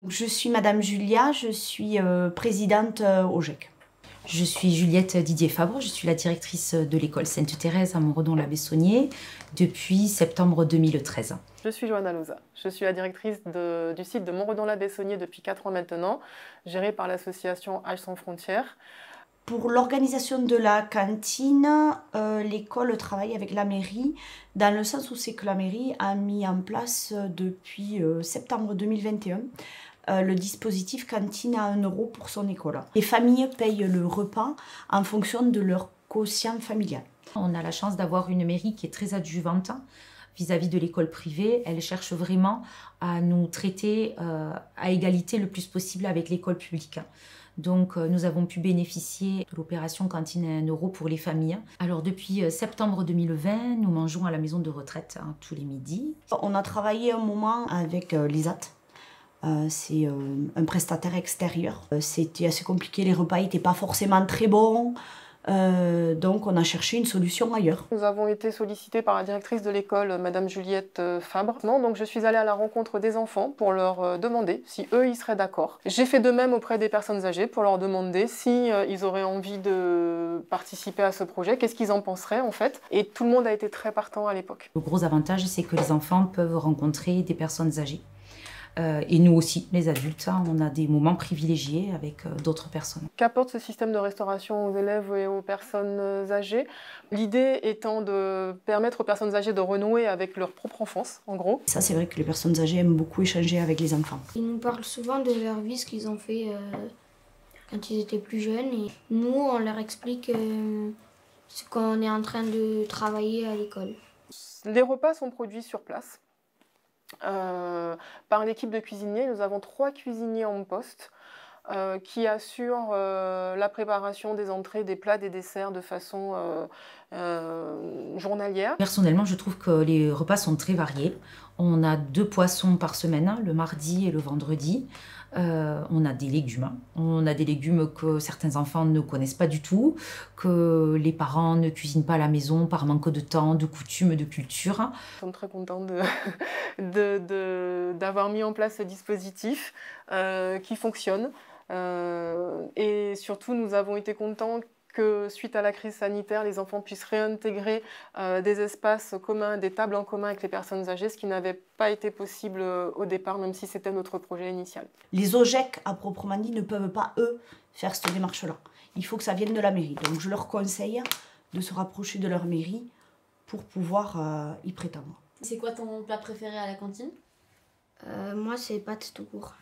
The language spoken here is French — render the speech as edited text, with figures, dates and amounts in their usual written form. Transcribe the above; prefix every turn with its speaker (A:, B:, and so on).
A: Je suis Madame Julia, je suis présidente au GEC.
B: Je suis Juliette Didier-Fabre, je suis la directrice de l'école Sainte-Thérèse à Montredon-la-Bessonnier depuis septembre 2013.
C: Je suis Johanna Loza, je suis la directrice du site de Montredon-la-Bessonnier depuis 4 ans maintenant, gérée par l'association Âge sans frontières.
A: Pour l'organisation de la cantine, l'école travaille avec la mairie, dans le sens où c'est que la mairie a mis en place depuis septembre 2021 le dispositif cantine à 1 € pour son école. Les familles payent le repas en fonction de leur quotient familial.
B: On a la chance d'avoir une mairie qui est très adjuvante vis-à-vis de l'école privée. Elle cherche vraiment à nous traiter à égalité le plus possible avec l'école publique. Donc nous avons pu bénéficier de l'opération cantine à 1 € pour les familles. Alors depuis septembre 2020, nous mangeons à la maison de retraite tous les midis.
A: On a travaillé un moment avec l'ISAT. C'est un prestataire extérieur. C'était assez compliqué, les repas n'étaient pas forcément très bons. Donc on a cherché une solution ailleurs.
C: Nous avons été sollicités par la directrice de l'école, Madame Juliette Fabre. Donc je suis allée à la rencontre des enfants pour leur demander si eux ils seraient d'accord. J'ai fait de même auprès des personnes âgées pour leur demander si ils auraient envie de participer à ce projet, qu'est-ce qu'ils en penseraient en fait. Et tout le monde a été très partant à l'époque.
B: Le gros avantage, c'est que les enfants peuvent rencontrer des personnes âgées. Et nous aussi, les adultes, on a des moments privilégiés avec d'autres personnes.
C: Qu'apporte ce système de restauration aux élèves et aux personnes âgées? L'idée étant de permettre aux personnes âgées de renouer avec leur propre enfance, en gros.
A: Ça, c'est vrai que les personnes âgées aiment beaucoup échanger avec les enfants.
D: Ils nous parlent souvent de leur vie, ce qu'ils ont fait quand ils étaient plus jeunes. Et nous, on leur explique ce qu'on est en train de travailler à l'école.
C: Les repas sont produits sur place. Par l'équipe de cuisiniers. Nous avons 3 cuisiniers en poste qui assurent la préparation des entrées, des plats, des desserts de façon journalière.
B: Personnellement, je trouve que les repas sont très variés. On a 2 poissons par semaine, le mardi et le vendredi. On a des légumes. On a des légumes que certains enfants ne connaissent pas du tout, que les parents ne cuisinent pas à la maison par manque de temps, de coutume, de culture.
C: Nous sommes très contents d'avoir mis en place ce dispositif qui fonctionne. Et surtout, nous avons été contents que suite à la crise sanitaire, les enfants puissent réintégrer des espaces communs, des tables en commun avec les personnes âgées, ce qui n'avait pas été possible au départ, même si c'était notre projet initial.
A: Les OGEC, à proprement dit, ne peuvent pas, eux, faire cette démarche-là. Il faut que ça vienne de la mairie. Donc je leur conseille de se rapprocher de leur mairie pour pouvoir y prétendre.
E: C'est quoi ton plat préféré à la cantine?
D: Moi, c'est pâtes tout court.